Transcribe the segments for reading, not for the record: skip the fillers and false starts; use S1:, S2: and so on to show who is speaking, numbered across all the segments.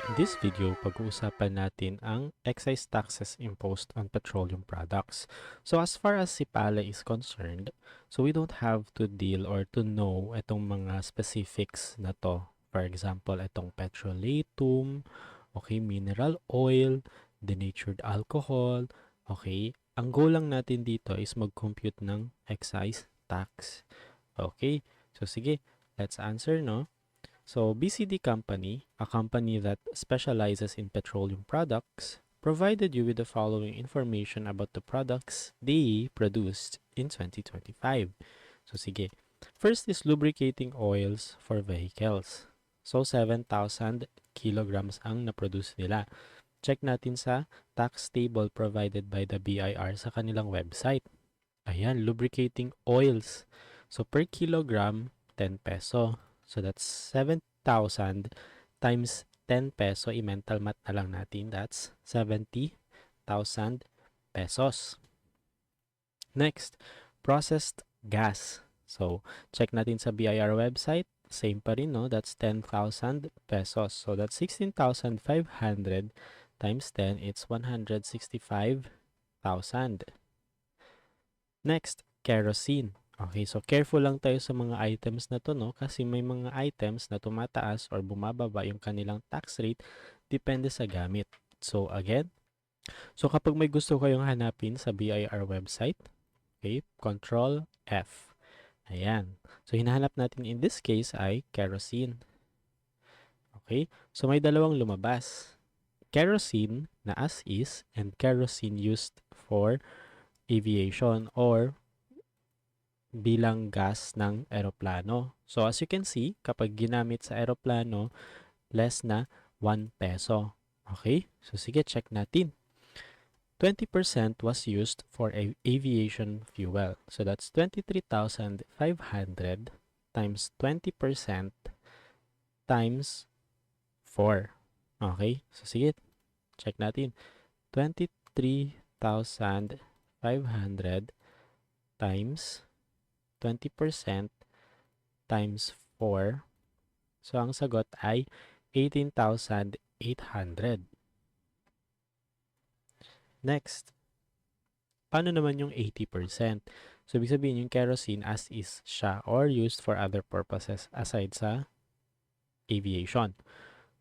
S1: In this video, pag-uusapan natin ang excise taxes imposed on petroleum products. So as far as Sipala is concerned, so we don't have to deal or to know itong mga specifics na to. For example, itong petrolatum, okay, mineral oil, denatured alcohol, okay. Ang goal lang natin dito is mag-compute ng excise tax. Okay, so sige, let's answer, no? So, BCD Company, a company that specializes in petroleum products, provided you with the following information about the products they produced in 2025. So, sige. First is lubricating oils for vehicles. So, 7,000 kilograms ang na-produce nila. Check natin sa tax table provided by the BIR sa kanilang website. Ayan, lubricating oils. So, per kilogram, 10 peso. So, that's 7,000 times 10 peso. I-mental math na lang natin. That's 70,000 pesos. Next, processed gas. So, check natin sa BIR website. Same pa rin, no? That's 10,000 pesos. So, that's 16,500 times 10. It's 165,000. Next, kerosene. Okay, so careful lang tayo sa mga items na to, no? Kasi may mga items na tumataas or bumababa yung kanilang tax rate depende sa gamit. So again, so kapag may gusto kayong hanapin sa BIR website, okay, Control F. Ayan. So hinahanap natin in this case ay kerosene. Okay, so may dalawang lumabas. Kerosene na as is and kerosene used for aviation or bilang gas ng eroplano. So as you can see, kapag ginamit sa eroplano, less na 1 peso. Okay? So sige, check natin. 20% was used for aviation fuel. So that's 23,500 times 20% times 4. Okay? So sige, check natin. 23,500 times 20% times 4. So, ang sagot ay 18,800. Next, paano naman yung 80%? So, ibig sabihin yung kerosene as is siya or used for other purposes aside sa aviation.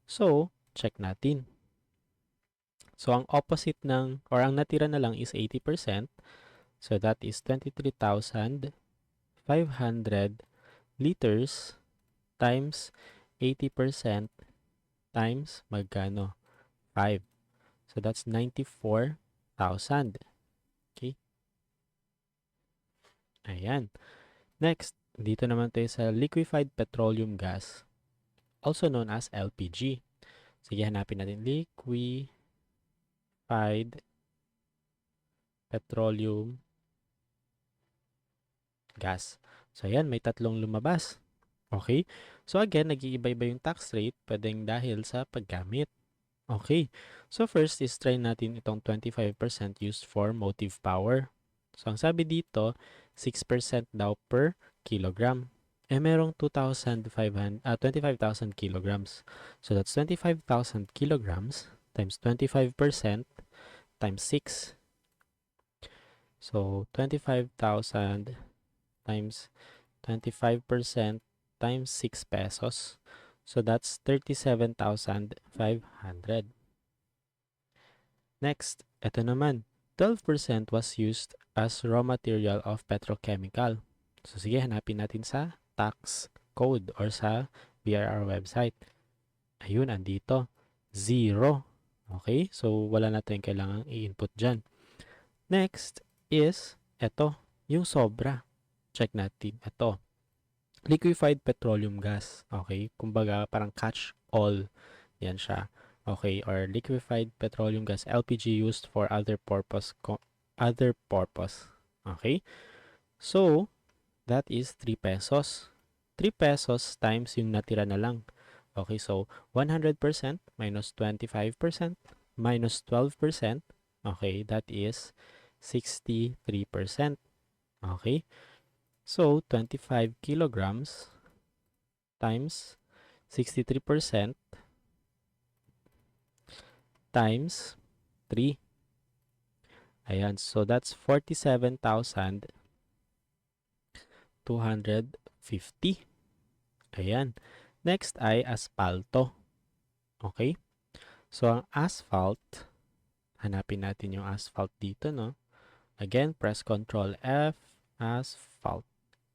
S1: So, check natin. So, ang opposite ng, or ang natira na lang is 80%. So, that is 23,500 liters times 80% times magkano? 5. So that's 94,000. Okay? Ayan. Next, dito naman tayo sa liquefied petroleum gas, also known as LPG. Sige, hanapin natin liquefied petroleum gas. So ayan, may tatlong lumabas. Okay? So again, nag-iiba-iba yung tax rate pwedeng dahil sa paggamit. Okay. So first is try natin itong 25% used for motive power. So ang sabi dito, 6% daw per kilogram. Eh merong 25,000 kilograms. So that's 25,000 kilograms times 25% times 6. So 25,000 times 25% times 6 pesos. So that's 37,500. Next, ito naman. 12% was used as raw material of petrochemical. So sige, hanapin natin sa tax code or sa BRR website. Ayun, andito. 0. Okay? So wala na tayong kailangang i-input dyan. Next is, ito, yung sobra. Check natin. Ito. Liquefied petroleum gas. Okay? Kumbaga, parang catch all. Yan siya. Okay, or liquefied petroleum gas, LPG used for other purpose. Okay? So, that is 3 pesos. 3 pesos times yung natira na lang. Okay, so 100% minus 25% minus 12%. Okay, that is 63%. Okay? So, 25 kilograms times 63%. times 3. Ayan, so that's 47,250. Ayan. Next ay asfalto. Okay? So, ang asphalt, hanapin natin yung asphalt dito, no? Again, press Ctrl F, asphalt.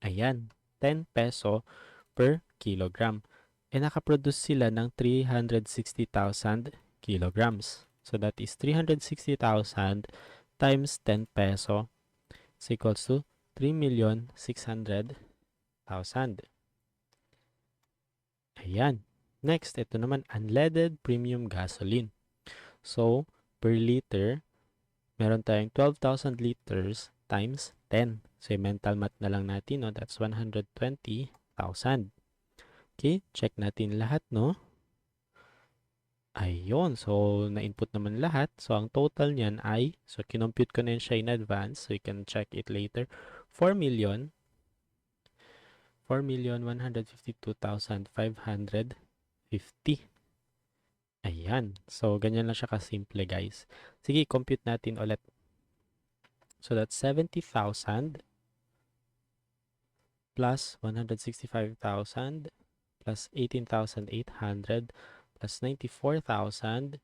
S1: Ayan, 10 peso per kilogram. E nakaproduce sila ng 360,000 kilograms. So that is 360,000 times 10 peso is equals to 3,600,000. Ayan. Next, ito naman, unleaded premium gasoline. So, per liter, meron tayong 12,000 liters times 10. So, mental math na lang natin, no? That's 120,000. Okay, check natin lahat, no? Ayun, so na-input naman lahat. So, ang total niyan ay, so kinompute ko na yun siya in advance, so you can check it later, 4,152,550. Ayan, so ganyan lang siya kasimple, guys. Sige, compute natin ulit. So, that's 70,000 plus 165,000 plus 18,800 plus 94,000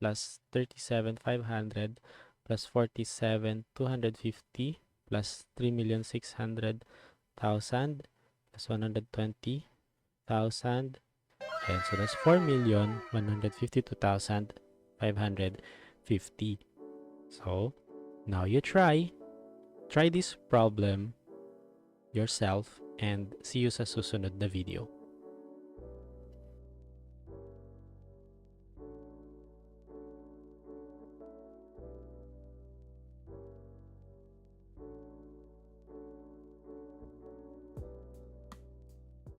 S1: plus 37,500 plus 47,250 plus 3,600,000 plus 120,000. And so that's 4,152,550. So now you try this problem yourself and see you sa susunod na video.